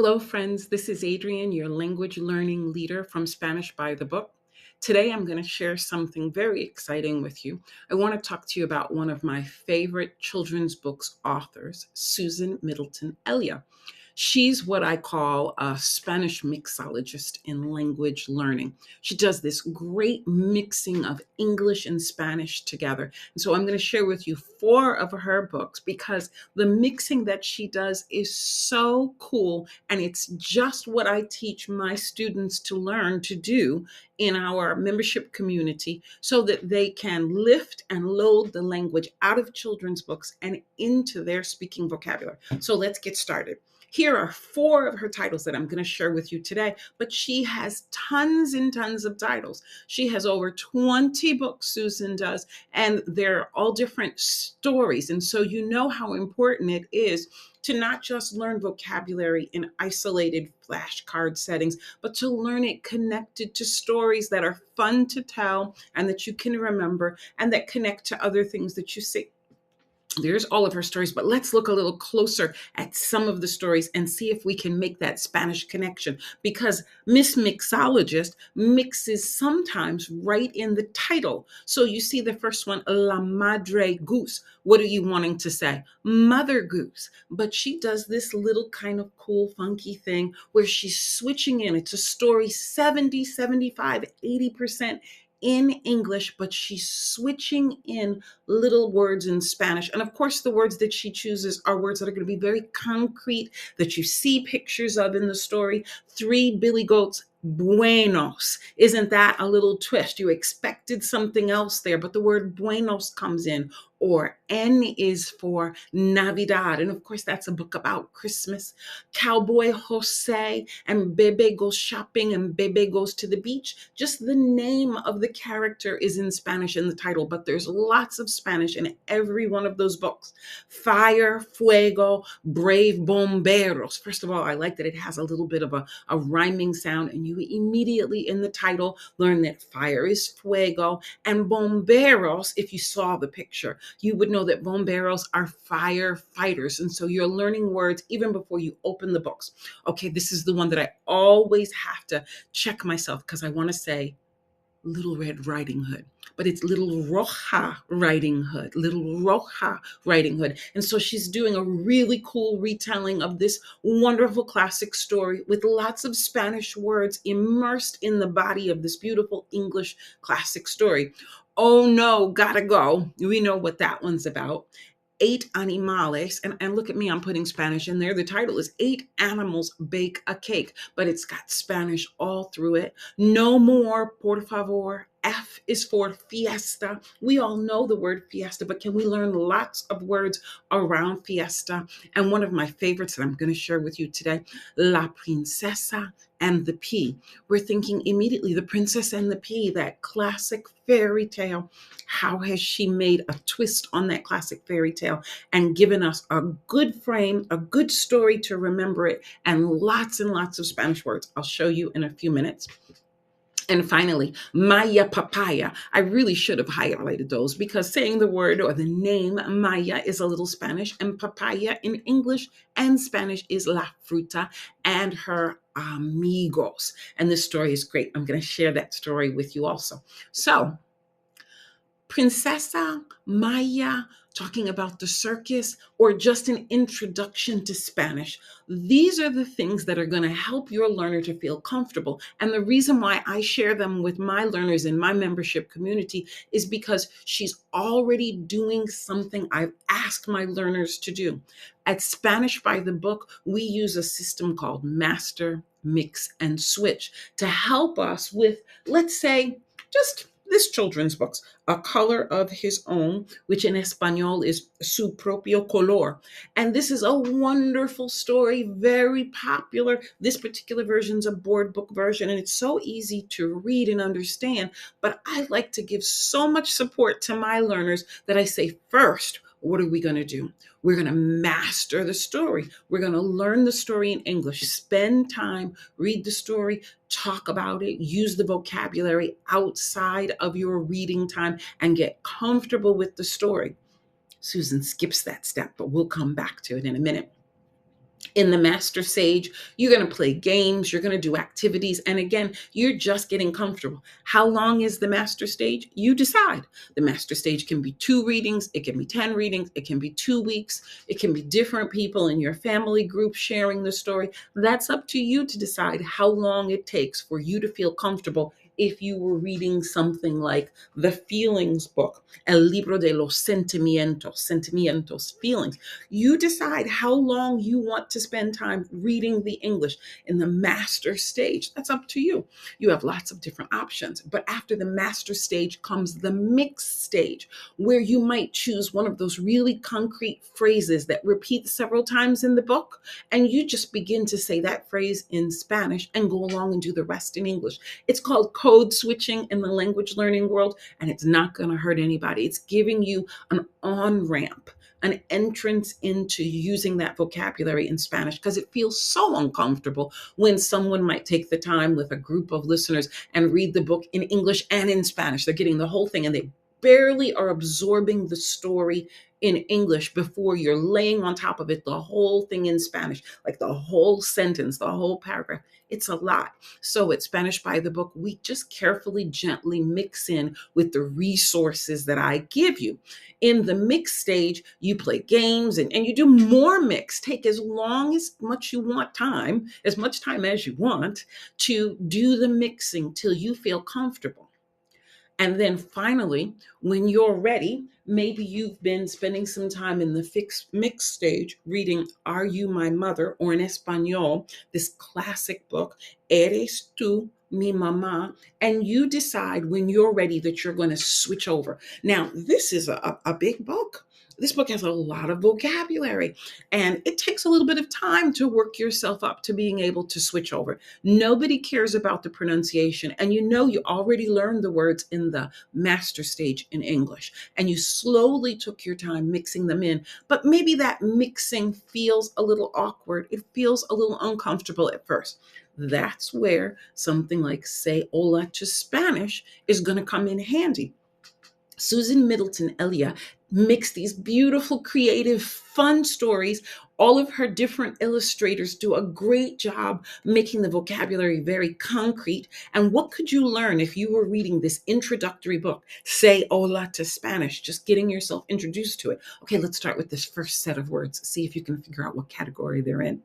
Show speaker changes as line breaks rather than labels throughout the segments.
Hello, friends. This is Adrienne, your language learning leader from Spanish by the Book. Today, I'm going to share something very exciting with you. I want to talk to you about one of my favorite children's books authors, Susan Middleton Elya. She's what I call a Spanish mixologist in language learning. She does this great mixing of English and Spanish together. And so I'm going to share with you 4 of her books because the mixing that she does is so cool. And it's just what I teach my students to learn to do in our membership community so that they can lift and load the language out of children's books and into their speaking vocabulary. So let's get started. Here are 4 of her titles that I'm going to share with you today, but she has tons and tons of titles. She has over 20 books, Susan does, and they're all different stories. And so you know how important it is to not just learn vocabulary in isolated flashcard settings, but to learn it connected to stories that are fun to tell and that you can remember and that connect to other things that you see. There's all of her stories, but let's look a little closer at some of the stories and see if we can make that Spanish connection, because Miss MIXologist mixes sometimes right in the title. So you see the first one, La Madre Goose. What are you wanting to say? Mother Goose. But she does this little kind of cool, funky thing where she's switching in. It's a story 70, 75, 80% in English, but she's switching in little words in Spanish. And of course, the words that she chooses are words that are going to be very concrete, that you see pictures of in the story. 3 billy goats, buenos. Isn't that a little twist? You expected something else there, but the word buenos comes in. Or N is for Navidad. And of course, that's a book about Christmas. Cowboy Jose and Bebe goes shopping and Bebe goes to the beach. Just the name of the character is in Spanish in the title, but there's lots of Spanish in every one of those books. Fire, fuego, brave bomberos. First of all, I like that it has a little bit of a rhyming sound, and you immediately in the title learn that fire is fuego, and bomberos, if you saw the picture, you would know that bomberos are firefighters. And so you're learning words even before you open the books. Okay, this is the one that I always have to check myself because I want to say Little Red Riding Hood, but it's Little Roja Riding Hood, Little Roja Riding Hood. And so she's doing a really cool retelling of this wonderful classic story with lots of Spanish words immersed in the body of this beautiful English classic story. Oh no, gotta go. We know what that one's about. 8 animales, and look at me, I'm putting Spanish in there. The title is 8 Animals Bake a Cake, but it's got Spanish all through it. No more, por favor. F is for fiesta. We all know the word fiesta, but can we learn lots of words around fiesta? And one of my favorites that I'm going to share with you today, La Princesa and the Pea. We're thinking immediately the Princess and the Pea, that classic fairy tale. How has she made a twist on that classic fairy tale and given us a good frame, a good story to remember it, and lots of Spanish words? I'll show you in a few minutes. And finally, Maya Papaya. I really should have highlighted those because saying the word or the name Maya is a little Spanish, and papaya in English and Spanish is la fruta and her amigos. And this story is great. I'm going to share that story with you also. So, Princesa Maya, talking about the circus, or just an introduction to Spanish. These are the things that are going to help your learner to feel comfortable. And the reason why I share them with my learners in my membership community is because she's already doing something I've asked my learners to do. At Spanish by the Book, we use a system called Master, Mix, and Switch to help us with, let's say, just this children's books, A Color of His Own, which in Espanol is Su Propio Color. And this is a wonderful story, very popular. This particular version is a board book version, and it's so easy to read and understand. But I like to give so much support to my learners that I say, first, what are we going to do? We're going to master the story. We're going to learn the story in English. Spend time, read the story, talk about it, use the vocabulary outside of your reading time, and get comfortable with the story. Susan skips that step, but we'll come back to it in a minute. In the master stage, you're going to play games, you're going to do activities, and again, you're just getting comfortable. How long is the master stage? You decide. The master stage can be 2 readings, it can be 10 readings, it can be 2 weeks, it can be different people in your family group sharing the story. That's up to you to decide how long it takes for you to feel comfortable. If you were reading something like the feelings book, El libro de los sentimientos, feelings, you decide how long you want to spend time reading the English in the master stage. That's up to you. You have lots of different options. But after the master stage comes the mixed stage, where you might choose one of those really concrete phrases that repeat several times in the book, and you just begin to say that phrase in Spanish and go along and do the rest in English. It's called code switching in the language learning world, and it's not going to hurt anybody. It's giving you an on-ramp, an entrance into using that vocabulary in Spanish, because it feels so uncomfortable when someone might take the time with a group of listeners and read the book in English and in Spanish. They're getting the whole thing and they barely are absorbing the story in English before you're laying on top of it the whole thing in Spanish, like the whole sentence, the whole paragraph. It's a lot. So at Spanish by the Book, we just carefully, gently mix in with the resources that I give you. In the mix stage, you play games and you do more mix. Take as much you want time, as much time as you want to do the mixing till you feel comfortable. And then finally, when you're ready, maybe you've been spending some time in the mix stage reading Are You My Mother, or in Espanol, this classic book, Eres tú mi mamá, and you decide when you're ready that you're going to switch over. Now, this is a big book. This book has a lot of vocabulary, and it takes a little bit of time to work yourself up to being able to switch over. Nobody cares about the pronunciation, and you already learned the words in the master stage in English, and you slowly took your time mixing them in, but maybe that mixing feels a little awkward. It feels a little uncomfortable at first. That's where something like Say Hola to Spanish is going to come in handy. Susan Middleton, Elya, mix these beautiful, creative, fun stories. All of her different illustrators do a great job making the vocabulary very concrete. And what could you learn if you were reading this introductory book, Say Hola to Spanish, just getting yourself introduced to it? Okay, let's start with this first set of words. See if you can figure out what category they're in.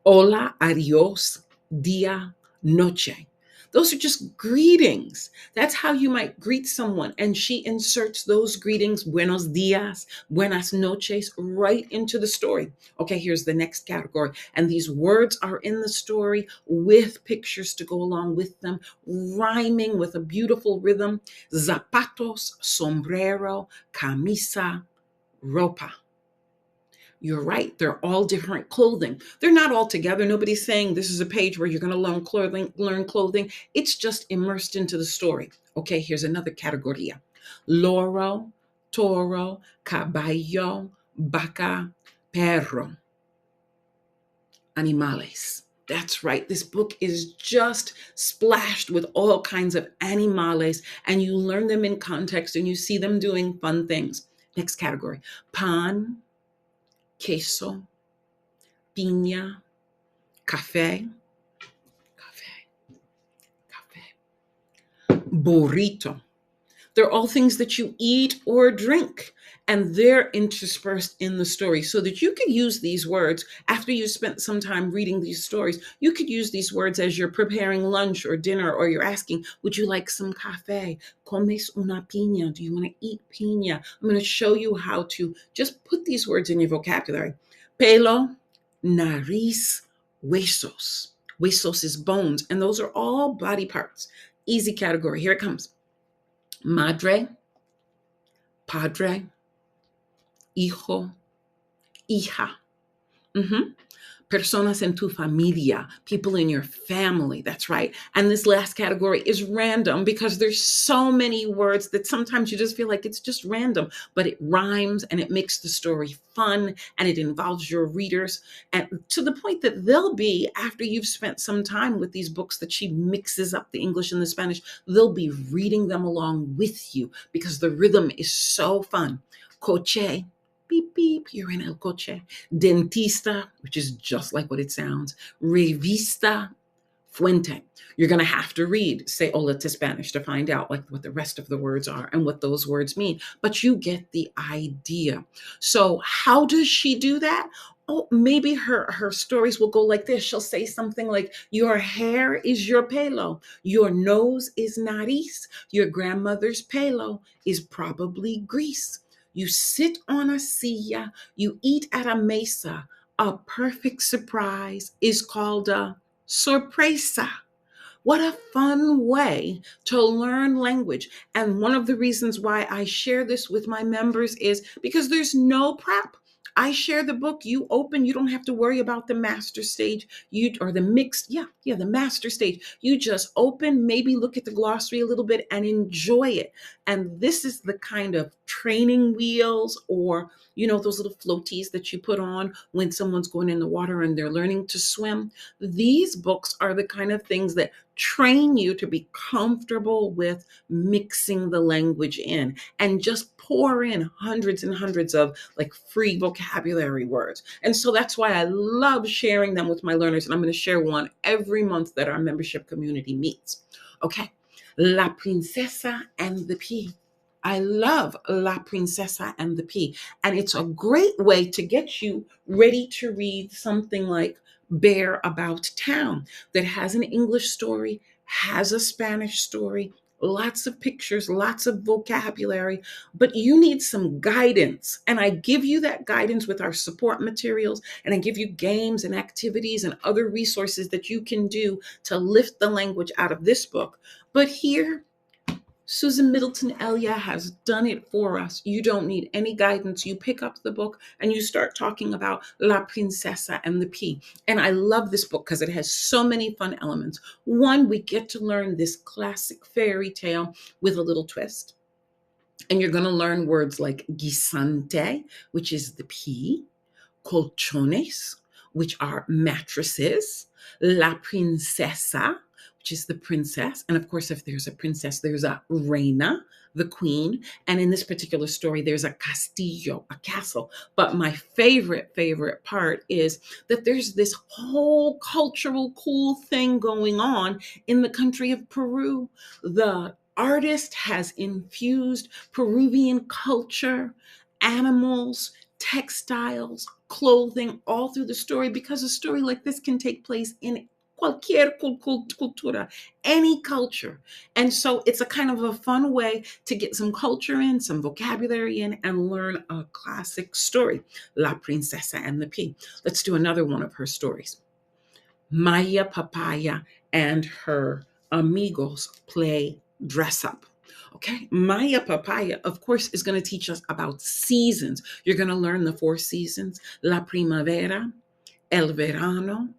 Hola, adios, dia, noche. Those are just greetings. That's how you might greet someone. And she inserts those greetings, buenos dias, buenas noches, right into the story. Okay, here's the next category. And these words are in the story with pictures to go along with them, rhyming with a beautiful rhythm. Zapatos, sombrero, camisa, ropa. You're right. They're all different clothing. They're not all together. Nobody's saying this is a page where you're going to learn clothing. It's just immersed into the story. Okay, here's another categoria. Loro, toro, caballo, vaca, perro. Animales. That's right. This book is just splashed with all kinds of animales, and you learn them in context and you see them doing fun things. Next category. Pan, queso, piña, café, burrito. They're all things that you eat or drink, and they're interspersed in the story so that you can use these words after you spent some time reading these stories. You could use these words as you're preparing lunch or dinner, or you're asking, would you like some café? Comes una piña? Do you want to eat piña? I'm going to show you how to just put these words in your vocabulary. Pelo, nariz, huesos. Huesos is bones, and those are all body parts. Easy category. Here it comes. Madre, padre, hijo, hija. Personas en tu familia, people in your family. That's right. And this last category is random, because there's so many words that sometimes you just feel like it's just random, but it rhymes and it makes the story fun and it involves your readers, and to the point that they'll be, after you've spent some time with these books that she mixes up the English and the Spanish, they'll be reading them along with you because the rhythm is so fun. Coche, beep, beep, you're in el coche. Dentista, which is just like what it sounds. Revista, fuente. You're going to have to read, say hola to Spanish to find out like what the rest of the words are and what those words mean. But you get the idea. So how does she do that? Oh, maybe her stories will go like this. She'll say something like, your hair is your pelo. Your nose is nariz. Your grandmother's pelo is probably grease. You sit on a silla. You eat at a mesa. A perfect surprise is called a sorpresa. What a fun way to learn language. And one of the reasons why I share this with my members is because there's no prep. I share the book, you open, you don't have to worry about the master stage, or the mixed, the master stage. You just open, maybe look at the glossary a little bit and enjoy it. And this is the kind of training wheels, or those little floaties that you put on when someone's going in the water and they're learning to swim. These books are the kind of things that train you to be comfortable with mixing the language in, and just pour in hundreds and hundreds of like free vocabulary words. And so that's why I love sharing them with my learners. And I'm going to share one every month that our membership community meets. Okay. La Princesa and the Pea. I love La Princesa and the Pea. And it's a great way to get you ready to read something like Bear About Town, that has an English story, has a Spanish story, lots of pictures, lots of vocabulary, but you need some guidance. And I give you that guidance with our support materials, and I give you games and activities and other resources that you can do to lift the language out of this book. But here, Susan Middleton Elya has done it for us. You don't need any guidance. You pick up the book and you start talking about La Princesa and the Pea. And I love this book because it has so many fun elements. One, we get to learn this classic fairy tale with a little twist. And you're going to learn words like guisante, which is the pea, colchones, which are mattresses, la princesa, which is the princess. And of course, if there's a princess, there's a reina, the queen. And in this particular story, there's a castillo, a castle. But my favorite part is that there's this whole cultural cool thing going on in the country of Peru. The artist has infused Peruvian culture, animals, textiles, clothing, all through the story, because a story like this can take place in cualquier cultura, any culture. And so it's a kind of a fun way to get some culture in, some vocabulary in, and learn a classic story, La Princesa and the Pea. Let's do another one of her stories. Maya Papaya and her amigos play dress up. Okay, Maya Papaya, of course, is going to teach us about seasons. You're going to learn the 4 seasons: La Primavera, El Verano,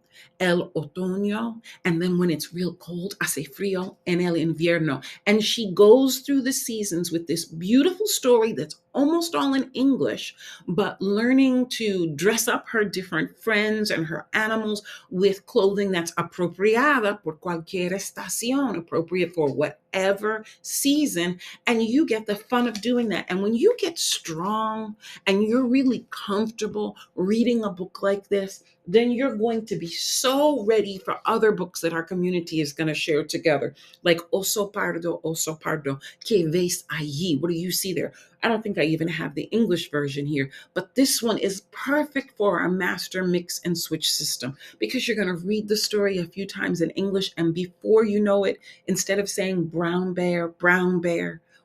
El Otoño, and then when it's real cold, hace frío, en el invierno. And she goes through the seasons with this beautiful story that's almost all in English, but learning to dress up her different friends and her animals with clothing that's apropiada por cualquier estación, appropriate for whatever season. And you get the fun of doing that. And when you get strong and you're really comfortable reading a book like this, then you're going to be so ready for other books that our community is going to share together, like Oso Pardo, que ves allí? What do you see there? I don't think I even have the English version here, but this one is perfect for our master mix and switch system, because you're going to read the story a few times in English, and before you know it, instead of saying brown bear,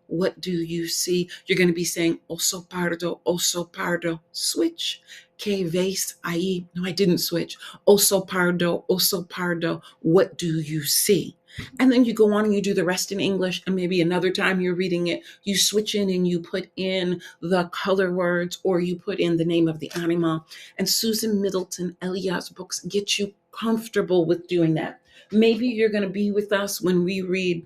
what do you see? You're going to be saying oso pardo, switch. Que ves ahí? No, I didn't switch. Oso pardo, what do you see? And then you go on and you do the rest in English, and maybe another time you're reading it, you switch in and you put in the color words, or you put in the name of the animal. And Susan Middleton Elya's books get you comfortable with doing that. Maybe you're going to be with us when we read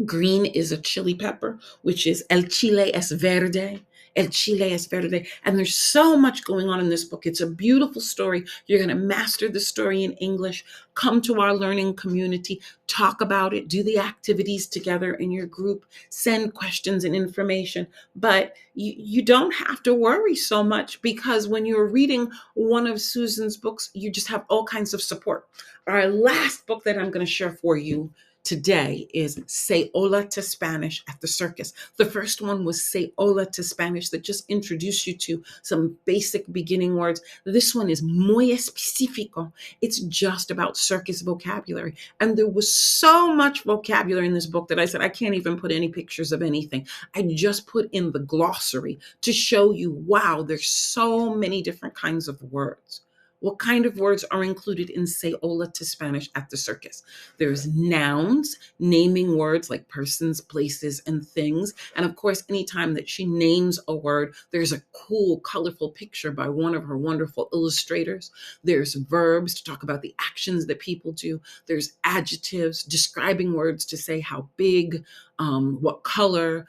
Green is a Chili Pepper, which is El Chile es Verde, El Chile es verde. And there's so much going on in this book. It's a beautiful story. You're going to master the story in English. Come to our learning community, talk about it, do the activities together in your group, send questions and information. But you don't have to worry so much, because when you're reading one of Susan's books, you just have all kinds of support. Our last book that I'm going to share for you today is Say Hola to Spanish at the Circus. The first one was Say Hola to Spanish, that just introduced you to some basic beginning words. This one is muy específico. It's just about circus vocabulary. And there was so much vocabulary in this book that I said, I can't even put any pictures of anything. I just put in the glossary to show you, wow, there's so many different kinds of words. What kind of words are included in Say Hola to Spanish at the Circus? There's nouns, naming words like persons, places, and things. And of course, anytime that she names a word, there's a cool, colorful picture by one of her wonderful illustrators. There's verbs to talk about the actions that people do. There's adjectives, describing words to say how big, what color,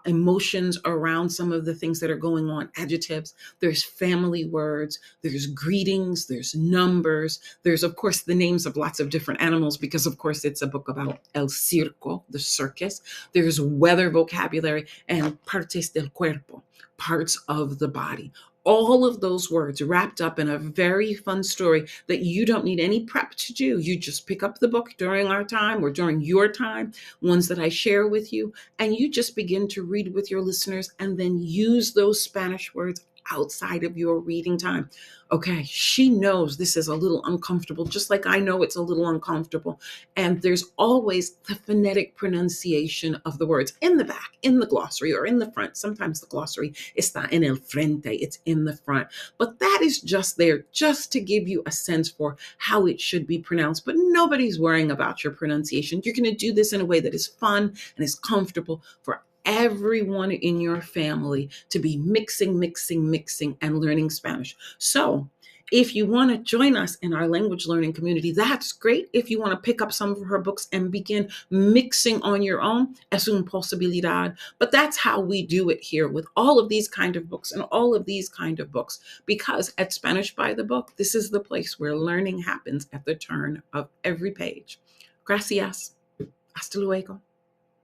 emotions around some of the things that are going on, adjectives. There's family words, there's greetings, there's numbers, there's of course the names of lots of different animals, because of course it's a book about el circo, the circus. There's weather vocabulary and partes del cuerpo, parts of the body. All of those words wrapped up in a very fun story that you don't need any prep to do. You just pick up the book during our time or during your time, ones that I share with you, and you just begin to read with your listeners and then use those Spanish words outside of your reading time. Okay, she knows this is a little uncomfortable, just like I know it's a little uncomfortable. And there's always the phonetic pronunciation of the words in the back, in the glossary, or in the front. Sometimes the glossary está en el frente, it's in the front. But that is just there just to give you a sense for how it should be pronounced. But nobody's worrying about your pronunciation. You're going to do this in a way that is fun and is comfortable for everyone in your family to be mixing, and learning Spanish. So if you want to join us in our language learning community, that's great. If you want to pick up some of her books and begin mixing on your own, es una posibilidad. But that's how we do it here with all of these kind of books and all of these kind of books, because at Spanish by the Book, this is the place where learning happens at the turn of every page. Gracias. Hasta luego.